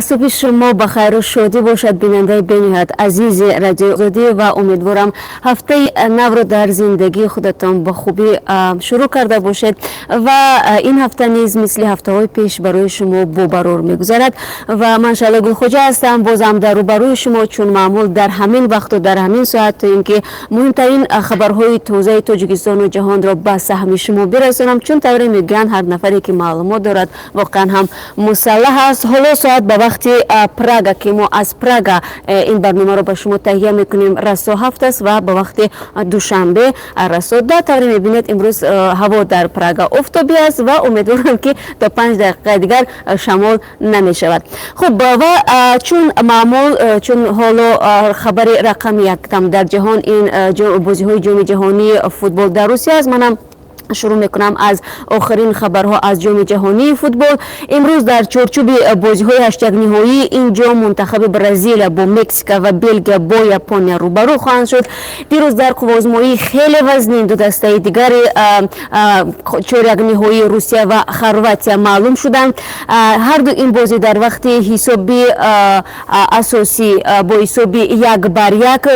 صبح شما بخیر و شادی باشد بیننده بینهایت عزیز رادیو آزادی و امیدوارم هفته نو رو در زندگی خودتان به خوبی شروع کرده باشید و این هفته نیز مثل هفته های پیش برای شما بوبرور میگذرد و من شعله گل خوجا هستم بازم در روبروی شما چون معمول در همین وقت و در همین ساعت تا اینکه مهمترین خبرهای تازه تاجیکستان و جهان را به سهم شما برسانم چون طوری میگن هر نفری که معلومات دارد واقعا هم مسلح است. حالا ساعت به وقت پراگ که ما از پراگ این برنامه رو به شما تهیه میکنیم رسا 7 است و به وقت دوشنبه رسا 10. طوری میبینید امروز هوا در پراگ آفتابی است و امیدوارم که تا 5 دقیقه دیگر شمال نمیشود. خب و چون معمول چون حالا خبر رقم یکم در جهان این بازی های جام جهانی فوتبال در روسیه است، منم شروع میکنم از آخرین خبرها از جام جهانی فوتبال. امروز در چارچوب بازی های هشت نهایی این جام منتخب برزیل با مکزیک و بلژیک با ژاپن روبرو خواهند شد. دیروز در قوازمایی خیلی وزنی دو دسته دیگر چهارگ نهایی روسیه و خرواتیا معلوم شدند. هر دو این بازی در وقت حسابی اساسی با حسابی 1-1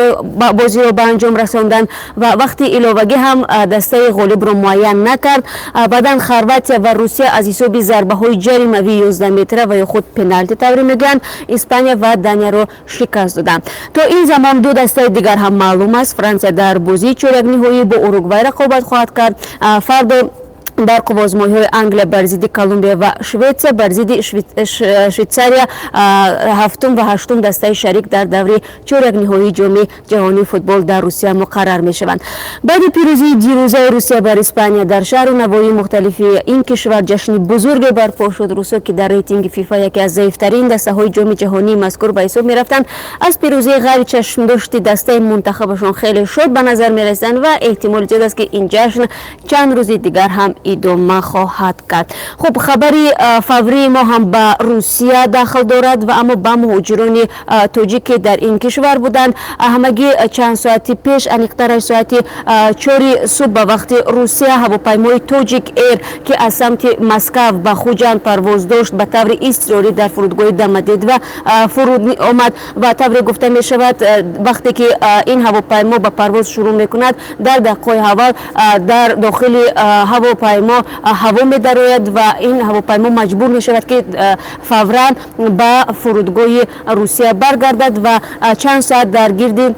بازی را به انجام رساندند و وقتی علاوگی هم دسته غالب را معین نکرد. بعدن خرواتیا و روسیه از حساب ضربه های جریمه‌ای 11 متره و یا خود پنالتی طوری میگن اسپانیا و دنیا رو شکست دادند. تا این زمان دو دسته دیگر هم معلوم است. فرانسه در بازی چهارگ نهایی با اوروگوئه رقابت خواهد کرد. فردا در قوازمایی‌های انگلیا بر ضد کلمبیا و شویتسیا بر ضد شویتزاریا هفتم و هشتم دسته شریک در دوره چهارگ نهایی جام جهانی فوتبال در روسیه مقرر می‌شوند. بعد پیروزی دیروزه روسیه بر اسپانیا در شهر و نواحی مختلف این کشور جشن بزرگ برپا شد. روسا که در ریتینگ فیفا یکی از ضعیف‌ترین دسته‌های جام جهانی مذکور به حساب می‌رفتند از پیروزی غیر چشم‌داشت دسته منتخبشون خیلی شاد به نظر می‌رسند و احتمال زیاد است که این جشن چند روز دیگر هم ادامه خواهد کرد. خب خبری فوری ما هم به روسیه داخل دارد و اما به مهاجران تاجیک در این کشور بودند. همگی چند ساعتی پیش انیقتر ساعت 4 صبح به وقت روسیه هواپیمای تاجیک ایر که از سمت مسکو به خوجند پرواز داشت به طور اضطراری در فرودگاه دمدید و فرود آمد و طوری گفته می شود وقتی که این هواپیما به پرواز شروع می کند در دقایق اول در داخل هواپیما هوا می درآید و این هواپیما مجبور می شود که فوراً به فرودگاه روسیه برگردد و چند ساعت در گرد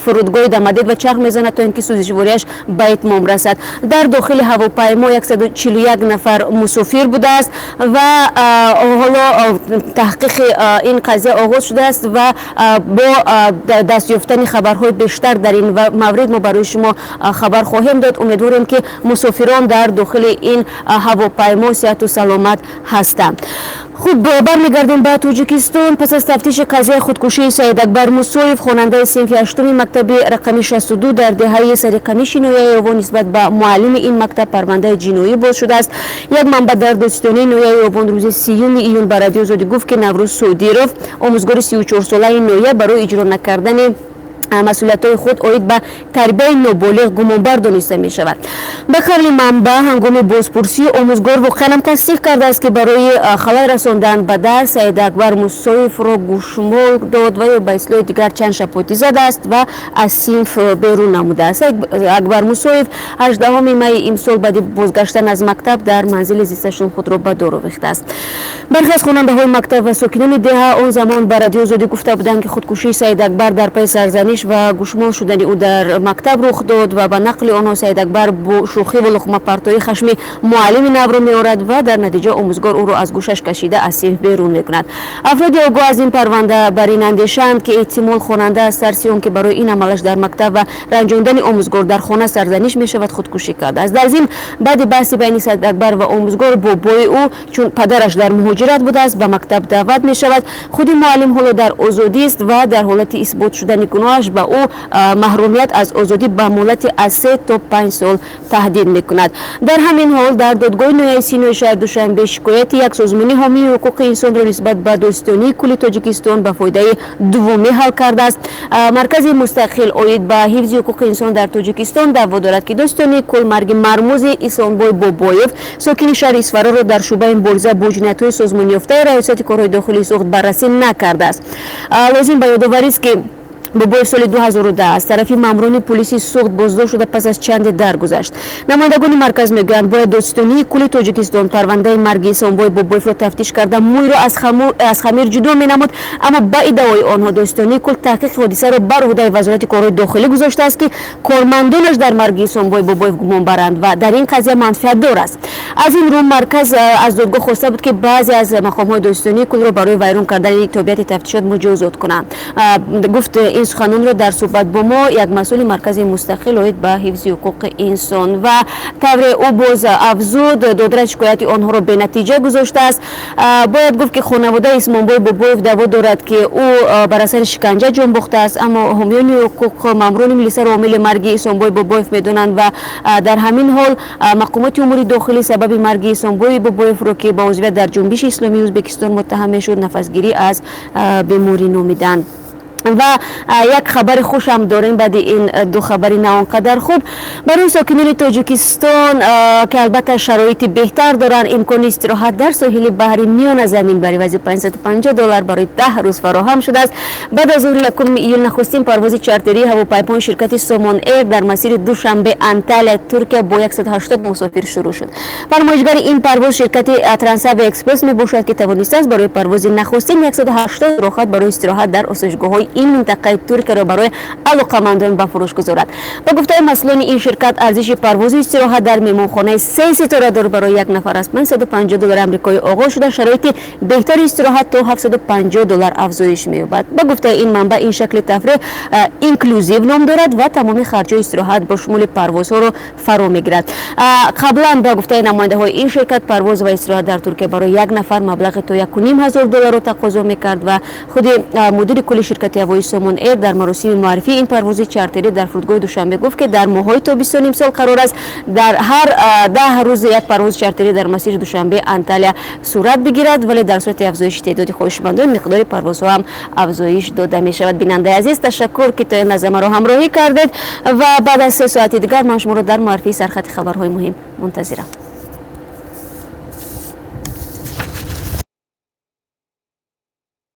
فرودگاه دمدید و چرخ میزند تا اینکه سوزشوریش به اتمام رسد. در داخل هواپیما 141 نفر مسافر بوده است و حالا تحقیق این قضیه آغاز شده است و با دست یافتن خبرهای بیشتر در این مورد ما برای شما خبر خواهیم داد. امیدواریم که مسافران در داخل این هواپیما صحت و سلامت هستند. خب برمیگردیم به تاجیکستان. پس از تفتیش قضیه خودکشی سید اکبر موسویف خواننده صنف 8 مکتب رقمی 62 در دهه سرقمی نویای و نسبت به معلم این مکتب پرونده جنایی باز شده است. یک منبع در داستانی نویای و روز 30 ایون به رادیو آزادی گفت که نوروز سعودیروف آموزگار 34 ساله نویه برای اجرا نکردن مسئولیت‌های خود آید به تربیت نابالغ گمانبر دانسته می شود. به قول منبع هنگام بازپرسی آموزگار واقعا تصدیق کرده است که برای خلای رساندن به درس سید اکبر موسویف را گوشمال داد و به اصطلاح دیگر چند شپاتی زده است و از صنف بیرون نموده است. اکبر موسویف 18 می امسال بعد بازگشتن از مکتب در منزل زیستشون خود را به دار آویخته است. برخی از خواننده‌های مکتب و ساکنان دهه آن زمان به رادیو آزادی گفته بودند که خودکشی سید اکبر در پی سرزنش و گوشمال شدن او در مکتب رخ داد و به نقل آنها سید اکبر با شوخی و لقمه پرتایی خشم معلم نو را می‌آورد و در نتیجه آموزگار او را از گوشش کشیده از صنف بیرون می‌کند. افرادی آگاه از این پرونده بر این اندیشه‌اند که احتمال خواننده از ترس آنکه برای این عملش در مکتب و رنجاندن آموزگار در خانه سرزنش می‌شود خودکشی کرده است. در ضمن بعد بحث بین سید اکبر و آموزگار بابای او چون پدرش در مهاجرت بوده است به مکتب دعوت می‌شود. خود معلم حالا در آزادی است و در حالت اثبات شدن گناهش خانواده‌اش به او محرومیت از آزادی به مهلت از 3 تا 5 سال تهدید میکند. در همین حال در دادگاه نهایی سینای شهر دوشنبه شکایت یک سازمان حامی حقوق انسان را نسبت به داستانی کل تاجیکستان به فایده دومی حل کرده است. مرکز مستقل اید به حفظ حقوق انسان در تاجیکستان دعوا دارد که داستانی کل مرگ مرموز اسانبای بابایف ساکن شهر اصفهان را در شعبه مبارزه با جنایت‌های سازمان یافته ریاست کارهای داخلی سوخت بررسی نکرده است. لازم به یادآوری است که بابایف سال 2010 از طرف ماموران پلیس سوخت بازداشت شده پس از چند درگذشت. نمایندگان مرکز میگویند باید داستانی کل تاجیکستان پرونده مرگ اسانبای بابایف را تفتیش کرده موی را از خمیر جدا مینمود، اما با ادعای آنها داستانی کل تحقیق حادثه را بر عهده وزارت کارهای داخلی گذاشته است که کارمندانش در مرگ اسانبای بابایف گمان برند و در این قضیه منفعت دار است. از این رو مرکز از دادگاه خواسته بود که بعضی از مقام‌های داستانی کل را برای ویران کردن تابعیت تفتیشات مجازات کنند. گفت این سخنان را در صحبت با ما یک مسئول مرکز مستقل اید به حفظ حقوق انسان و طور او باز افزود دادرس شکایت آنها را به نتیجه گذاشته است. باید گفت که خانواده اسمانبای بابایف دعوا دارد که او بر اثر شکنجه جان باخته است، اما حامیان حقوق ماموران ملیسا را عامل مرگ اسمانبای بابایف میدانند و در همین حال مقامات امور داخلی سبب مرگ اسمانبای بابایف را که با عضویت در جنبش اسلامی ازبکستان متهم شد نفسگیری از بیماری نامیدند. و یک خبر خوش هم داریم بعد این دو خبری نه آنقدر خوب برای ساکنان تاجیکستان که البته شرایط بهتر دارن. امکان استراحت در ساحل بحری میان زمین بر عوض $550 برای 10 روز فراهم شده است. بعد از ظهر 1 ایول نخستین پرواز چارتری هواپیمای شرکت سامان ایر در مسیر دوشنبه انتالیا ترکیه با 180 مسافر شروع شد. فرمایشگر این پرواز شرکت ترانساو اکسپرس می باشد که توانسته است برای پرواز نخستین 180 راحت برای استراحت در آسایشگاه‌های این منطقه ترکیه را برای علاقه‌مندان به فروش گذارد. با گفته مسئولان این شرکت ارزش پرواز استراحت در مهمانخانه 3 ستاره دار برای یک نفر از $550 آمریکایی آغاز شده شرایط بهتر استراحت تا $750 افزایش می‌یابد. با گفته این منبع این شکل تفریح اینکلوزیو نام دارد و تمام خرج‌های استراحت با شمول پروازها را فرا می‌گیرد. قبلا با گفته نماینده‌های این شرکت پرواز و استراحت در ترکیه برای یک نفر مبلغ تا $1,500 را تقاضا می‌کرد و خود مدیر کل شرکت هوایی سامان ایر در مراسم معرفی این پرواز چارتری در فرودگاه دوشنبه گفت که در ماه‌های تابستان امسال قرار است در هر 10 روز یک پرواز چارتری در مسیر دوشنبه انتالیا صورت بگیرد، ولی در صورت افزایش تعداد خواهشمندان مقدار پروازها هم افزایش داده می شود. بیننده عزیز تشکر که تا این لحظه ما را همراهی کردید و بعد از 3 ساعت دیگر من شما را در معرفی سرخط خبرهای مهم منتظرم.